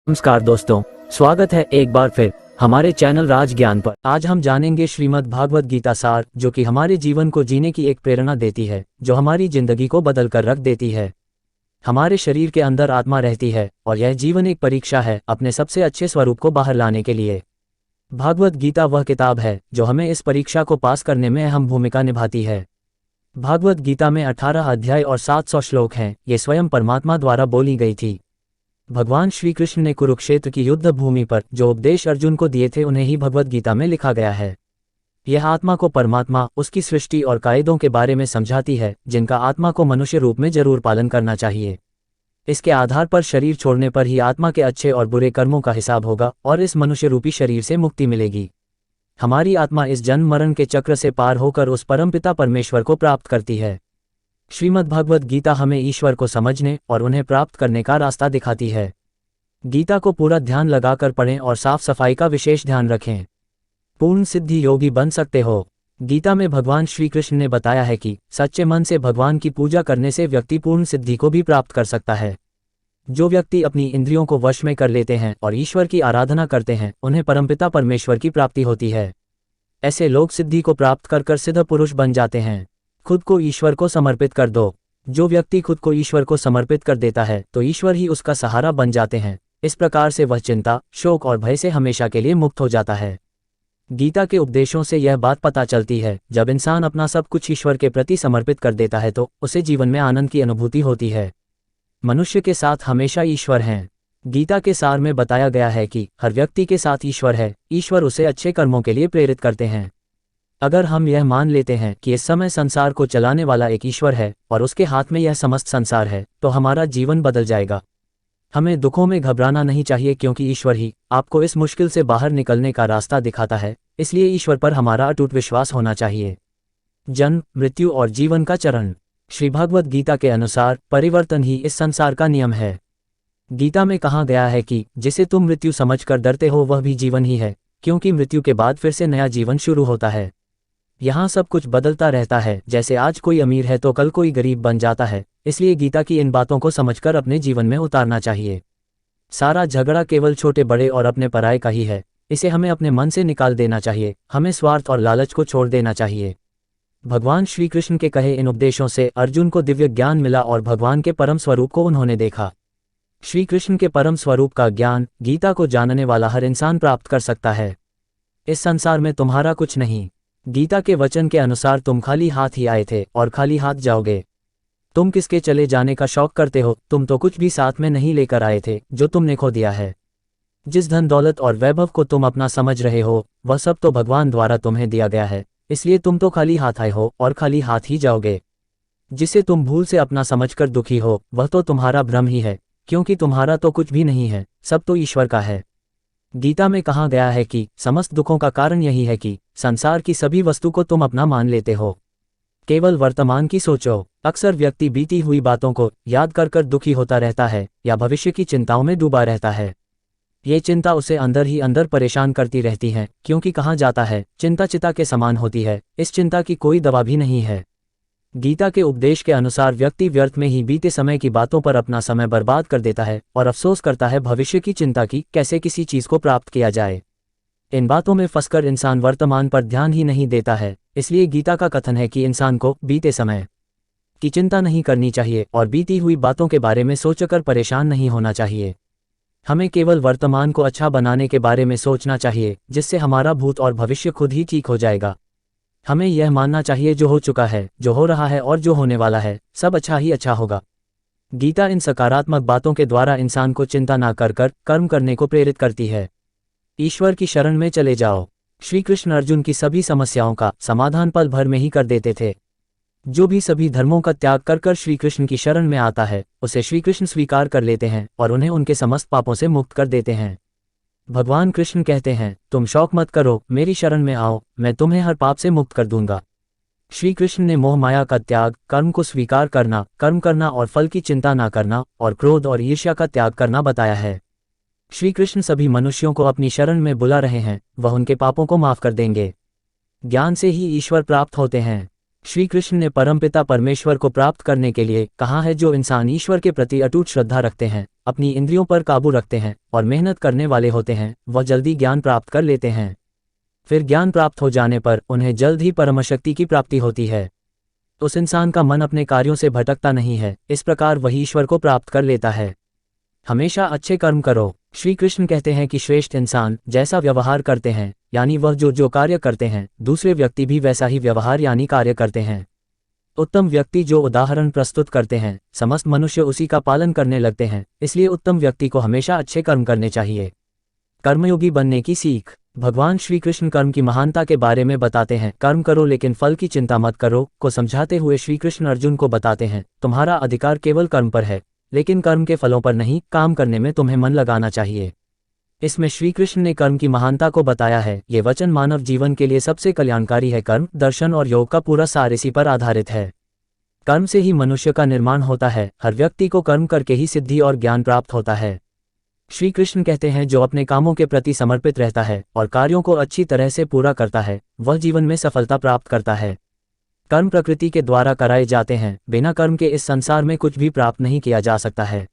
नमस्कार दोस्तों, स्वागत है एक बार फिर हमारे चैनल राज ज्ञान पर। आज हम जानेंगे श्रीमद् भागवत गीता सार, जो कि हमारे जीवन को जीने की एक प्रेरणा देती है, जो हमारी जिंदगी को बदल कर रख देती है। हमारे शरीर के अंदर आत्मा रहती है और यह जीवन एक परीक्षा है अपने सबसे अच्छे स्वरूप को बाहर लाने के लिए। भागवत गीता वह किताब है जो हमें इस परीक्षा को पास करने में अहम भूमिका निभाती है। भागवत गीता में 18 अध्याय और 700 श्लोक हैं। ये स्वयं परमात्मा द्वारा बोली गई थी। भगवान श्री कृष्ण ने कुरुक्षेत्र की युद्ध भूमि पर जो उपदेश अर्जुन को दिए थे, उन्हें ही भगवत गीता में लिखा गया है। यह आत्मा को परमात्मा, उसकी सृष्टि और कायदों के बारे में समझाती है, जिनका आत्मा को मनुष्य रूप में जरूर पालन करना चाहिए। इसके आधार पर शरीर छोड़ने पर ही आत्मा के अच्छे और बुरे कर्मों का हिसाब होगा और इस मनुष्य रूपी शरीर से मुक्ति मिलेगी। हमारी आत्मा इस जन्म मरण के चक्र से पार होकर उस परमपिता परमेश्वर को प्राप्त करती है। श्रीमद् भागवत गीता हमें ईश्वर को समझने और उन्हें प्राप्त करने का रास्ता दिखाती है। गीता को पूरा ध्यान लगाकर पढ़ें और साफ सफाई का विशेष ध्यान रखें। पूर्ण सिद्धि योगी बन सकते हो। गीता में भगवान श्री कृष्ण ने बताया है कि सच्चे मन से भगवान की पूजा करने से व्यक्ति पूर्ण सिद्धि को भी प्राप्त कर सकता है। जो व्यक्ति अपनी इंद्रियों को वश में कर लेते हैं और ईश्वर की आराधना करते हैं, उन्हें परमपिता परमेश्वर की प्राप्ति होती है। ऐसे लोग सिद्धि को प्राप्त कर सिद्ध पुरुष बन जाते हैं। खुद को ईश्वर को समर्पित कर दो। जो व्यक्ति खुद को ईश्वर को समर्पित कर देता है तो ईश्वर ही उसका सहारा बन जाते हैं। इस प्रकार से वह चिंता, शोक और भय से हमेशा के लिए मुक्त हो जाता है। गीता के उपदेशों से यह बात पता चलती है, जब इंसान अपना सब कुछ ईश्वर के प्रति समर्पित कर देता है तो उसे जीवन में आनंद की अनुभूति होती है। मनुष्य के साथ हमेशा ईश्वर हैं। गीता के सार में बताया गया है कि हर व्यक्ति के साथ ईश्वर है। ईश्वर उसे अच्छे कर्मों के लिए प्रेरित करते हैं। अगर हम यह मान लेते हैं कि इस समय संसार को चलाने वाला एक ईश्वर है और उसके हाथ में यह समस्त संसार है, तो हमारा जीवन बदल जाएगा। हमें दुखों में घबराना नहीं चाहिए, क्योंकि ईश्वर ही आपको इस मुश्किल से बाहर निकलने का रास्ता दिखाता है। इसलिए ईश्वर पर हमारा अटूट विश्वास होना चाहिए। जन्म, मृत्यु और जीवन का चरण। श्री भागवत गीता के अनुसार परिवर्तन ही इस संसार का नियम है। गीता में कहा गया है कि जिसे तुम मृत्यु समझकर डरते हो वह भी जीवन ही है, क्योंकि मृत्यु के बाद फिर से नया जीवन शुरू होता है। यहाँ सब कुछ बदलता रहता है। जैसे आज कोई अमीर है तो कल कोई गरीब बन जाता है। इसलिए गीता की इन बातों को समझकर अपने जीवन में उतारना चाहिए। सारा झगड़ा केवल छोटे बड़े और अपने पराये का ही है। इसे हमें अपने मन से निकाल देना चाहिए। हमें स्वार्थ और लालच को छोड़ देना चाहिए। भगवान श्री कृष्ण के कहे इन उपदेशों से अर्जुन को दिव्य ज्ञान मिला और भगवान के परम स्वरूप को उन्होंने देखा। श्री कृष्ण के परम स्वरूप का ज्ञान गीता को जानने वाला हर इंसान प्राप्त कर सकता है। इस संसार में तुम्हारा कुछ नहीं। गीता के वचन के अनुसार तुम खाली हाथ ही आए थे और खाली हाथ जाओगे। तुम किसके चले जाने का शौक करते हो? तुम तो कुछ भी साथ में नहीं लेकर आए थे जो तुमने खो दिया है। जिस धन दौलत और वैभव को तुम अपना समझ रहे हो, वह सब तो भगवान द्वारा तुम्हें दिया गया है। इसलिए तुम तो खाली हाथ आए हो और खाली हाथ ही जाओगे। जिसे तुम भूल से अपना समझकर दुखी हो, वह तो तुम्हारा भ्रम ही है, क्योंकि तुम्हारा तो कुछ भी नहीं है, सब तो ईश्वर का है। गीता में कहा गया है कि समस्त दुखों का कारण यही है कि संसार की सभी वस्तु को तुम अपना मान लेते हो। केवल वर्तमान की सोचो। अक्सर व्यक्ति बीती हुई बातों को याद कर दुखी होता रहता है या भविष्य की चिंताओं में डूबा रहता है। ये चिंता उसे अंदर ही अंदर परेशान करती रहती है, क्योंकि कहा जाता है चिंता चिता के समान होती है। इस चिंता की कोई दवा भी नहीं है। गीता के उपदेश के अनुसार व्यक्ति व्यर्थ में ही बीते समय की बातों पर अपना समय बर्बाद कर देता है और अफसोस करता है भविष्य की चिंता की कैसे किसी चीज को प्राप्त किया जाए। इन बातों में फंसकर इंसान वर्तमान पर ध्यान ही नहीं देता है। इसलिए गीता का कथन है कि इंसान को बीते समय की चिंता नहीं करनी चाहिए और बीती हुई बातों के बारे में सोचकर परेशान नहीं होना चाहिए। हमें केवल वर्तमान को अच्छा बनाने के बारे में सोचना चाहिए, जिससे हमारा भूत और भविष्य खुद ही ठीक हो जाएगा। हमें यह मानना चाहिए जो हो चुका है, जो हो रहा है और जो होने वाला है, सब अच्छा ही अच्छा होगा। गीता इन सकारात्मक बातों के द्वारा इंसान को चिंता ना कर कर्म करने को प्रेरित करती है। ईश्वर की शरण में चले जाओ। श्री कृष्ण अर्जुन की सभी समस्याओं का समाधान पल भर में ही कर देते थे। जो भी सभी धर्मों का त्याग कर श्री कृष्ण की शरण में आता है, उसे श्री कृष्ण स्वीकार कर लेते हैं और उन्हें उनके समस्त पापों से मुक्त कर देते हैं। भगवान कृष्ण कहते हैं, तुम शौक मत करो, मेरी शरण में आओ, मैं तुम्हें हर पाप से मुक्त कर दूंगा। श्री कृष्ण ने मोह माया का त्याग, कर्म को स्वीकार करना, कर्म करना और फल की चिंता ना करना और क्रोध और ईर्ष्या का त्याग करना बताया है। श्री कृष्ण सभी मनुष्यों को अपनी शरण में बुला रहे हैं। वह उनके पापों को माफ कर देंगे। ज्ञान से ही ईश्वर प्राप्त होते हैं। श्री कृष्ण ने परमपिता परमेश्वर को प्राप्त करने के लिए कहा है, जो इंसान ईश्वर के प्रति अटूट श्रद्धा रखते हैं, अपनी इंद्रियों पर काबू रखते हैं और मेहनत करने वाले होते हैं, वह जल्दी ज्ञान प्राप्त कर लेते हैं। फिर ज्ञान प्राप्त हो जाने पर उन्हें जल्द ही परमशक्ति की प्राप्ति होती है। उस इंसान का मन अपने कार्यों से भटकता नहीं है, इस प्रकार वही ईश्वर को प्राप्त कर लेता है। हमेशा अच्छे कर्म करो। श्री कृष्ण कहते हैं कि श्रेष्ठ इंसान जैसा व्यवहार करते हैं, यानी वह जो कार्य करते हैं, दूसरे व्यक्ति भी वैसा ही व्यवहार यानी कार्य करते हैं। उत्तम व्यक्ति जो उदाहरण प्रस्तुत करते हैं, समस्त मनुष्य उसी का पालन करने लगते हैं। इसलिए उत्तम व्यक्ति को हमेशा अच्छे कर्म करने चाहिए। कर्मयोगी बनने की सीख। भगवान श्री कृष्ण कर्म की महानता के बारे में बताते हैं। कर्म करो लेकिन फल की चिंता मत करो को समझाते हुए श्री कृष्ण अर्जुन को बताते हैं, तुम्हारा अधिकार केवल कर्म पर है, लेकिन कर्म के फलों पर नहीं, काम करने में तुम्हें मन लगाना चाहिए। इसमें श्री कृष्ण ने कर्म की महानता को बताया है। ये वचन मानव जीवन के लिए सबसे कल्याणकारी है। कर्म, दर्शन और योग का पूरा सार इसी पर आधारित है। कर्म से ही मनुष्य का निर्माण होता है। हर व्यक्ति को कर्म करके ही सिद्धि और ज्ञान प्राप्त होता है। श्री कृष्ण कहते हैं, जो अपने कामों के प्रति समर्पित रहता है और कार्यों को अच्छी तरह से पूरा करता है, वह जीवन में सफलता प्राप्त करता है। कर्म प्रकृति के द्वारा कराए जाते हैं, बिना कर्म के इस संसार में कुछ भी प्राप्त नहीं किया जा सकता है।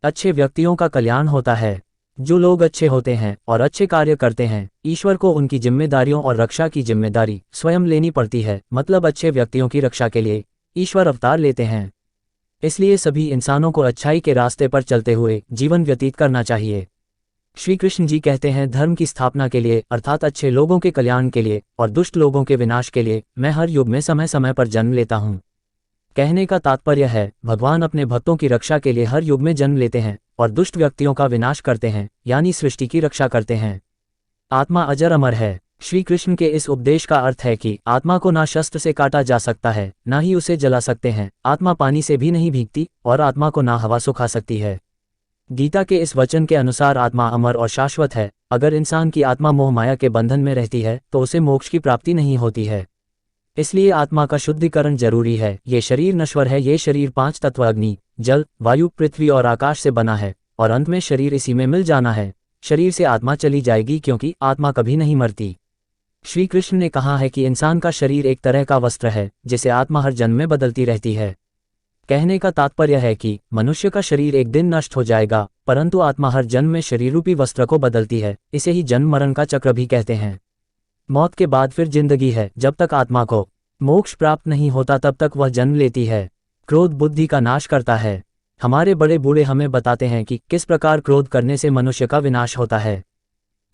अच्छे व्यक्तियों का कल्याण होता है। जो लोग अच्छे होते हैं और अच्छे कार्य करते हैं, ईश्वर को उनकी जिम्मेदारियों और रक्षा की जिम्मेदारी स्वयं लेनी पड़ती है। मतलब अच्छे व्यक्तियों की रक्षा के लिए ईश्वर अवतार लेते हैं। इसलिए सभी इंसानों को अच्छाई के रास्ते पर चलते हुए जीवन व्यतीत करना चाहिए। श्री कृष्ण जी कहते हैं, धर्म की स्थापना के लिए अर्थात अच्छे लोगों के कल्याण के लिए और दुष्ट लोगों के विनाश के लिए मैं हर युग में समय समय पर जन्म लेता हूँ। कहने का तात्पर्य है, भगवान अपने भक्तों की रक्षा के लिए हर युग में जन्म लेते हैं और दुष्ट व्यक्तियों का विनाश करते हैं, यानी सृष्टि की रक्षा करते हैं। आत्मा अजर अमर है। श्री कृष्ण के इस उपदेश का अर्थ है कि आत्मा को ना शस्त्र से काटा जा सकता है, ना ही उसे जला सकते हैं। आत्मा पानी से भी नहीं भीगती और आत्मा को ना हवा सुखा सकती है। गीता के इस वचन के अनुसार आत्मा अमर और शाश्वत है। अगर इंसान की आत्मा मोह माया के बंधन में रहती है तो उसे मोक्ष की प्राप्ति नहीं होती है। इसलिए आत्मा का शुद्धिकरण जरूरी है। ये शरीर नश्वर है। ये शरीर 5 तत्व अग्नि, जल, वायु, पृथ्वी और आकाश से बना है और अंत में शरीर इसी में मिल जाना है। शरीर से आत्मा चली जाएगी, क्योंकि आत्मा कभी नहीं मरती। श्री कृष्ण ने कहा है कि इंसान का शरीर एक तरह का वस्त्र है, जिसे आत्मा हर जन्म में बदलती रहती है। कहने का तात्पर्य है कि मनुष्य का शरीर एक दिन नष्ट हो जाएगा, परंतु आत्मा हर जन्म में शरीर रूपी वस्त्र को बदलती है। इसे ही जन्म मरण का चक्र भी कहते हैं। मौत के बाद फिर जिंदगी है। जब तक आत्मा को मोक्ष प्राप्त नहीं होता तब तक वह जन्म लेती है। क्रोध बुद्धि का नाश करता है। हमारे बड़े बूढ़े हमें बताते हैं कि किस प्रकार क्रोध करने से मनुष्य का विनाश होता है।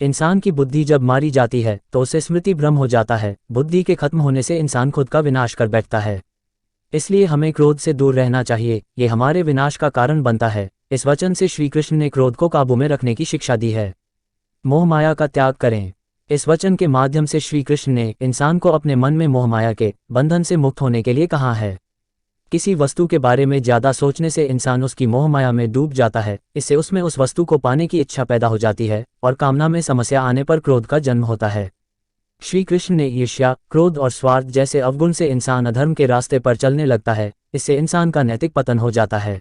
इंसान की बुद्धि जब मारी जाती है तो उसे स्मृति भ्रम हो जाता है। बुद्धि के खत्म होने से इंसान खुद का विनाश कर बैठता है। इसलिए हमें क्रोध से दूर रहना चाहिए। ये हमारे विनाश का कारण बनता है। इस वचन से श्री कृष्ण ने क्रोध को काबू में रखने की शिक्षा दी है। मोह माया का त्याग करें। इस वचन के माध्यम से श्री कृष्ण ने इंसान को अपने मन में मोह माया के बंधन से मुक्त होने के लिए कहा है। किसी वस्तु के बारे में ज्यादा सोचने से इंसान उसकी मोह माया में डूब जाता है। इससे उसमें उस वस्तु को पाने की इच्छा पैदा हो जाती है और कामना में समस्या आने पर क्रोध का जन्म होता है। श्री कृष्ण ने ईर्ष्या, क्रोध और स्वार्थ जैसे अवगुण से इंसान अधर्म के रास्ते पर चलने लगता है। इससे इंसान का नैतिक पतन हो जाता है।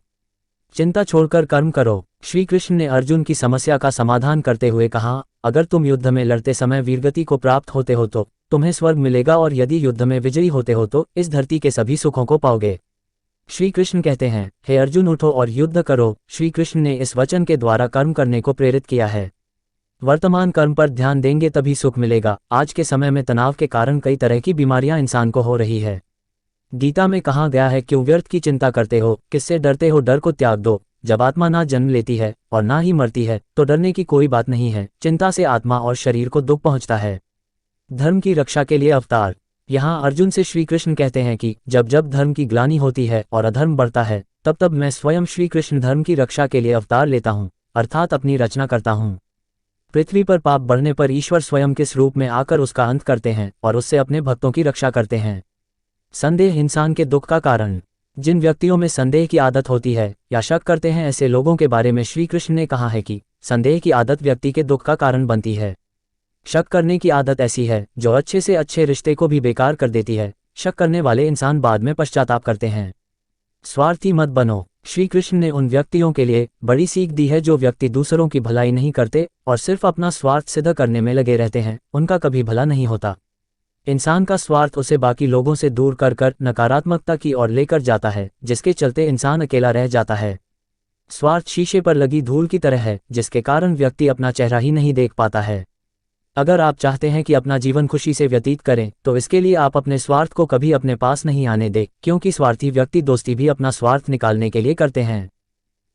चिंता छोड़कर कर्म करो। श्री कृष्ण ने अर्जुन की समस्या का समाधान करते हुए कहा, अगर तुम युद्ध में लड़ते समय वीरगति को प्राप्त होते हो तो तुम्हें स्वर्ग मिलेगा, और यदि युद्ध में विजयी होते हो तो इस धरती के सभी सुखों को पाओगे। श्री कृष्ण कहते हैं, हे अर्जुन, उठो और युद्ध करो। श्री कृष्ण ने इस वचन के द्वारा कर्म करने को प्रेरित किया है। वर्तमान कर्म पर ध्यान देंगे तभी सुख मिलेगा। आज के समय में तनाव के कारण कई तरह की बीमारियां इंसान को हो रही है। गीता में कहा गया है, क्यों व्यर्थ की चिंता करते हो, किससे डरते हो, डर को त्याग दो। जब आत्मा ना जन्म लेती है और ना ही मरती है तो डरने की कोई बात नहीं है। चिंता से आत्मा और शरीर को दुख पहुंचता है। धर्म की रक्षा के लिए अवतार। यहाँ अर्जुन से श्री कृष्ण कहते हैं कि जब जब धर्म की ग्लानि होती है और अधर्म बढ़ता है, तब तब मैं स्वयं श्री कृष्ण धर्म की रक्षा के लिए अवतार लेता हूँ, अर्थात अपनी रचना करता हूँ। पृथ्वी पर पाप बढ़ने पर ईश्वर स्वयं किस रूप में आकर उसका अंत करते हैं और उससे अपने भक्तों की रक्षा करते हैं। संदेह इंसान के दुख का कारण। जिन व्यक्तियों में संदेह की आदत होती है या शक करते हैं, ऐसे लोगों के बारे में श्री कृष्ण ने कहा है कि संदेह की आदत व्यक्ति के दुख का कारण बनती है। शक करने की आदत ऐसी है जो अच्छे से अच्छे रिश्ते को भी बेकार कर देती है। शक करने वाले इंसान बाद में पश्चाताप करते हैं। स्वार्थी मत बनो। श्री कृष्ण ने उन व्यक्तियों के लिए बड़ी सीख दी है जो व्यक्ति दूसरों की भलाई नहीं करते और सिर्फ अपना स्वार्थ सिद्ध करने में लगे रहते हैं, उनका कभी भला नहीं होता। इंसान का स्वार्थ उसे बाकी लोगों से दूर कर कर नकारात्मकता की ओर लेकर जाता है, जिसके चलते इंसान अकेला रह जाता है। स्वार्थ शीशे पर लगी धूल की तरह है, जिसके कारण व्यक्ति अपना चेहरा ही नहीं देख पाता है। अगर आप चाहते हैं कि अपना जीवन खुशी से व्यतीत करें, तो इसके लिए आप अपने स्वार्थ को कभी अपने पास नहीं आने दें, क्योंकि स्वार्थी व्यक्ति दोस्ती भी अपना स्वार्थ निकालने के लिए करते हैं।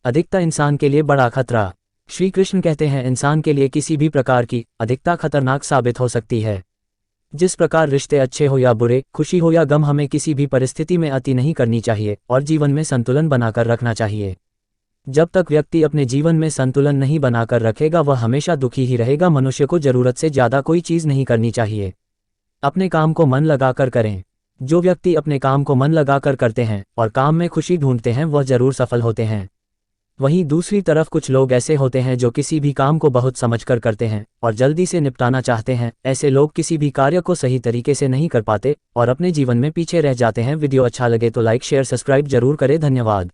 अधिकता इंसान के लिए बड़ा खतरा। श्री कृष्ण कहते हैं, इंसान के लिए किसी भी प्रकार की अधिकता खतरनाक साबित हो सकती है। जिस प्रकार रिश्ते अच्छे हो या बुरे, खुशी हो या गम, हमें किसी भी परिस्थिति में अति नहीं करनी चाहिए और जीवन में संतुलन बनाकर रखना चाहिए। जब तक व्यक्ति अपने जीवन में संतुलन नहीं बनाकर रखेगा, वह हमेशा दुखी ही रहेगा। मनुष्य को जरूरत से ज़्यादा कोई चीज़ नहीं करनी चाहिए। अपने काम को मन लगाकर करें। जो व्यक्ति अपने काम को मन लगाकर करते हैं और काम में खुशी ढूंढते हैं, वह जरूर सफल होते हैं। वहीं दूसरी तरफ कुछ लोग ऐसे होते हैं जो किसी भी काम को बहुत समझकर करते हैं और जल्दी से निपटाना चाहते हैं। ऐसे लोग किसी भी कार्य को सही तरीके से नहीं कर पाते और अपने जीवन में पीछे रह जाते हैं। वीडियो अच्छा लगे तो लाइक शेयर सब्सक्राइब जरूर करें। धन्यवाद।